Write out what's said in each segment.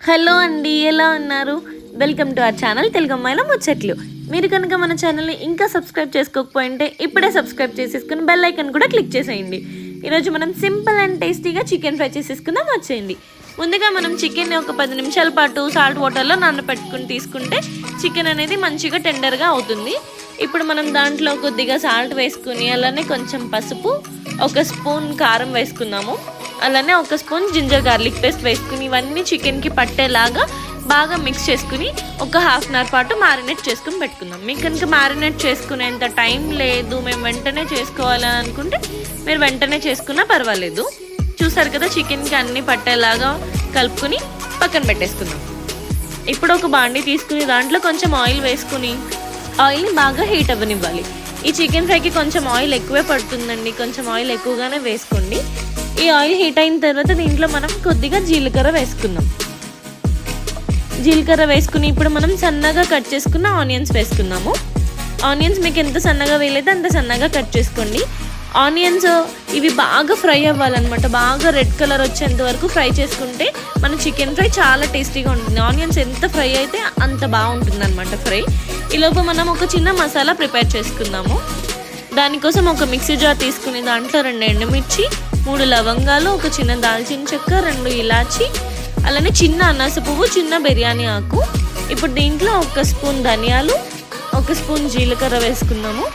Hello అండి, ఎలా ఉన్నారు? Welcome to our channel Telugu అమ్మాయిల ముచ్చట్లు. మీరు కనుక మన ఛానల్ని ఇంకా సబ్స్క్రైబ్ చేసుకోకపోయింటే ఇప్పుడే సబ్స్క్రైబ్ చేసేసుకుని బెల్ ఐకన్ కూడా క్లిక్ చేసేయండి. ఈరోజు మనం సింపుల్ అండ్ టేస్టీగా చికెన్ ఫ్రై చేసేసుకుందాం. వచ్చేయండి. ముందుగా మనం చికెన్ని ఒక 10 నిమిషాల పాటు సాల్ట్ వాటర్లో నానబెట్టుకుని తీసుకుంటే చికెన్ అనేది మంచిగా టెండర్గా అవుతుంది. ఇప్పుడు మనం దాంట్లో కొద్దిగా సాల్ట్ వేసుకుని అలానే కొంచెం పసుపు, ఒక స్పూన్ కారం వేసుకున్నాము. అలానే ఒక స్పూన్ జింజర్ గార్లిక్ పేస్ట్ వేసుకుని ఇవన్నీ చికెన్కి పట్టేలాగా బాగా మిక్స్ చేసుకుని ఒక హాఫ్ అన్ అవర్ పాటు మ్యారినేట్ చేసుకుని పెట్టుకుందాం. మీకు కనుక మ్యారినేట్ చేసుకునేంత టైం లేదు, మేము వెంటనే చేసుకోవాలని అనుకుంటే మీరు వెంటనే చేసుకున్నా పర్వాలేదు. చూసారు కదా, చికెన్కి అన్నీ పట్టేలాగా కలుపుకుని పక్కన పెట్టేసుకుందాం. ఇప్పుడు ఒక బాండీ తీసుకుని దాంట్లో కొంచెం ఆయిల్ వేసుకుని ఆయిల్ని బాగా హీట్ అవ్వనివ్వాలి. ఈ చికెన్ ఫ్రైకి కొంచెం ఆయిల్ ఎక్కువే పడుతుందండి, కొంచెం ఆయిల్ ఎక్కువగానే వేసుకోండి. ఈ ఆయిల్ హీట్ అయిన తర్వాత దీంట్లో మనం కొద్దిగా జీలకర్ర వేసుకుందాం. జీలకర్ర వేసుకుని ఇప్పుడు మనం సన్నగా కట్ చేసుకున్న ఆనియన్స్ వేసుకుందాము. ఆనియన్స్ మీకు ఎంత సన్నగా వేయలేదో అంత సన్నగా కట్ చేసుకోండి. ఆనియన్స్ ఇవి బాగా ఫ్రై అవ్వాలన్నమాట. బాగా రెడ్ కలర్ వచ్చేంత వరకు ఫ్రై చేసుకుంటే మన చికెన్ ఫ్రై చాలా టేస్టీగా ఉంటుంది. ఆనియన్స్ ఎంత ఫ్రై అయితే అంత బాగుంటుంది అనమాట ఫ్రై. ఈలోపు మనం ఒక చిన్న మసాలా ప్రిపేర్ చేసుకుందాము. దానికోసం ఒక మిక్సీ జార్ తీసుకుని దాంట్లో 2 ఎండుమిర్చి, 3 లవంగాలు, ఒక చిన్న దాల్చిన చెక్క, 2 ఇలాచి, అలానే చిన్న అనాస పువ్వు, చిన్న బిర్యానీ ఆకు. ఇప్పుడు దీంట్లో ఒక స్పూన్ ధనియాలు, ఒక స్పూన్ జీలకర్ర వేసుకుందాము.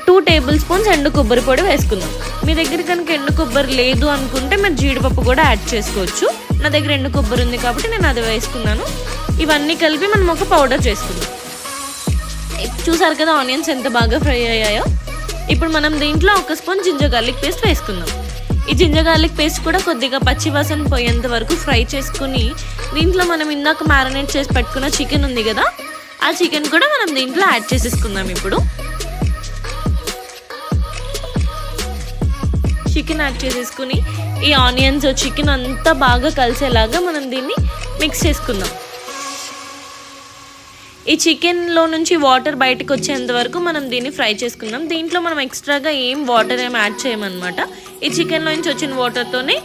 2 టేబుల్ స్పూన్స్ ఎండు కొబ్బరి పొడి వేసుకుందాం. మీ దగ్గర కనుక ఎండు కొబ్బరి లేదు అనుకుంటే మీరు జీడిపప్పు కూడా యాడ్ చేసుకోవచ్చు. నా దగ్గర ఎండు కొబ్బరి ఉంది కాబట్టి నేను అది వేసుకున్నాను. ఇవన్నీ కలిపి మనం ఒక పౌడర్ చేసుకుందాం. చూసారు కదా ఆనియన్స్ ఎంత బాగా ఫ్రై అయ్యాయో. ఇప్పుడు మనం దీంట్లో ఒక స్పూన్ జింజర్ గార్లిక్ పేస్ట్ వేసుకుందాం. ఈ జింజర్ గార్లిక్ పేస్ట్ కూడా కొద్దిగా పచ్చివాసన పోయేంత వరకు ఫ్రై చేసుకుని దీంట్లో మనం ఇందాక మ్యారినేట్ చేసి పెట్టుకున్న చికెన్ ఉంది కదా, ఆ చికెన్ కూడా మనం దీంట్లో యాడ్ చేసేసుకుందాం. ఇప్పుడు చికెన్ యాడ్ చేసేసుకుని ఈ ఆనియన్స్ చికెన్ అంతా బాగా కలిసేలాగా మనం దీన్ని మిక్స్ చేసుకుందాం. ఈ చికెన్లో నుంచి వాటర్ బయటకు వచ్చేంత వరకు మనం దీన్ని ఫ్రై చేసుకుందాం. దీంట్లో మనం ఎక్స్ట్రాగా వాటర్ ఏం యాడ్ చేయమన్నమాట. ఈ చికెన్లో నుంచి వచ్చిన వాటర్తోనే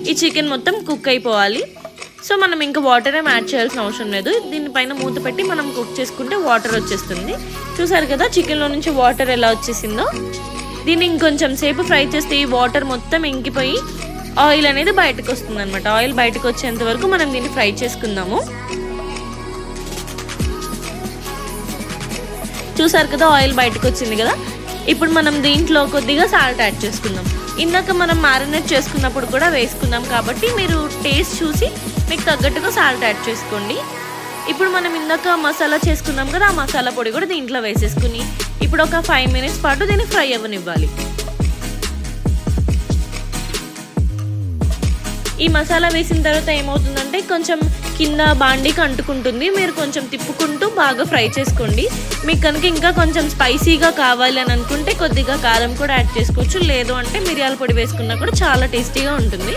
ఈ చికెన్ మొత్తం కుక్ అయిపోవాలి. సో మనం ఇంకా వాటర్ ఏం యాడ్ చేయాల్సిన అవసరం లేదు. దీనిపైన మూత పెట్టి మనం కుక్ చేసుకుంటే వాటర్ వచ్చేస్తుంది. చూసారు కదా చికెన్లో నుంచి వాటర్ ఎలా వచ్చేసిందో. దీన్ని ఇంకొంచెం సేపు ఫ్రై చేస్తే ఈ వాటర్ మొత్తం ఇంకిపోయి ఆయిల్ అనేది బయటకు వస్తుంది అనమాట. ఆయిల్ బయటకు వచ్చేంత వరకు మనం దీన్ని ఫ్రై చేసుకుందాము. చూసారు కదా ఆయిల్ బయటకు వచ్చింది కదా. ఇప్పుడు మనం దీంట్లో కొద్దిగా సాల్ట్ యాడ్ చేసుకుందాం. ఇందాక మనం మ్యారినేట్ చేసుకున్నప్పుడు కూడా వేసుకుందాం కాబట్టి మీరు టేస్ట్ చూసి మీకు తగ్గట్టుగా సాల్ట్ యాడ్ చేసుకోండి. ఇప్పుడు మనం ఇందాక మసాలా చేసుకున్నాం కదా, ఆ మసాలా పొడి కూడా దీంట్లో వేసేసుకుని ఇప్పుడు ఒక 5 మినిట్స్ పాటు దీన్ని ఫ్రై అవ్వనివ్వాలి. ఈ మసాలా వేసిన తర్వాత ఏమవుతుందంటే కొంచెం కింద బాండీకి అంటుకుంటుంది. మీరు కొంచెం తిప్పుకుంటూ బాగా ఫ్రై చేసుకోండి. మీకు కనుక ఇంకా కొంచెం స్పైసీగా కావాలి అని అనుకుంటే కొద్దిగా కారం కూడా యాడ్ చేసుకోవచ్చు. లేదు అంటే మిరియాల పొడి వేసుకున్నా కూడా చాలా టేస్టీగా ఉంటుంది.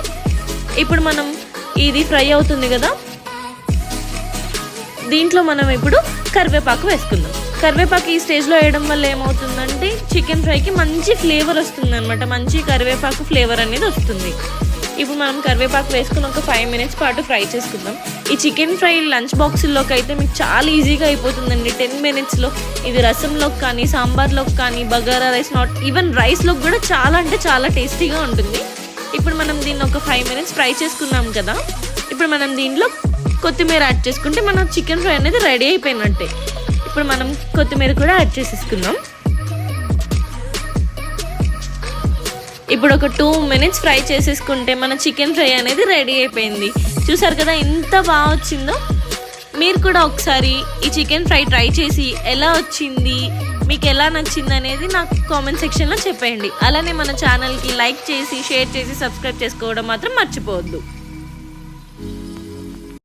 ఇప్పుడు మనం ఇది ఫ్రై అవుతుంది కదా, దీంట్లో మనం ఇప్పుడు కరివేపాకు వేసుకుందాం. కరివేపాకు ఈ స్టేజ్లో వేయడం వల్ల ఏమవుతుందంటే చికెన్ ఫ్రైకి మంచి ఫ్లేవర్ వస్తుంది అనమాట. మంచి కరివేపాకు ఫ్లేవర్ అనేది వస్తుంది. ఇప్పుడు మనం కరివేపాకు వేసుకుని ఒక 5 మినిట్స్ పాటు ఫ్రై చేసుకుందాం. ఈ చికెన్ ఫ్రై లంచ్ బాక్సుల్లోకి అయితే మీకు చాలా ఈజీగా అయిపోతుందండి. 10 మినిట్స్లో ఇది రసంలోకి కానీ, సాంబార్లోకి కానీ, బగారా రైస్, నాట్ ఈవెన్ రైస్లోకి కూడా చాలా అంటే చాలా టేస్టీగా ఉంటుంది. ఇప్పుడు మనం దీన్ని ఒక 5 మినిట్స్ ఫ్రై చేసుకున్నాం కదా. ఇప్పుడు మనం దీంట్లో కొత్తిమీర యాడ్ చేసుకుంటే మన చికెన్ ఫ్రై అనేది రెడీ అయిపోయినట్టే. ఇప్పుడు మనం కొత్తిమీర కూడా యాడ్ చేసేసుకుందాం. ఇప్పుడు ఒక 2 మినిట్స్ ఫ్రై చేసేసుకుంటే మన చికెన్ ఫ్రై అనేది రెడీ అయిపోయింది. చూసారు కదా ఎంత బాగా వచ్చిందో. మీరు కూడా ఒకసారి ఈ చికెన్ ఫ్రై ట్రై చేసి ఎలా వచ్చింది, మీకు ఎలా నచ్చింది అనేది నాకు కామెంట్ సెక్షన్లో చెప్పేయండి. అలానే మన ఛానల్కి లైక్ చేసి, షేర్ చేసి, సబ్స్క్రైబ్ చేసుకోవడం మాత్రం మర్చిపోవద్దు.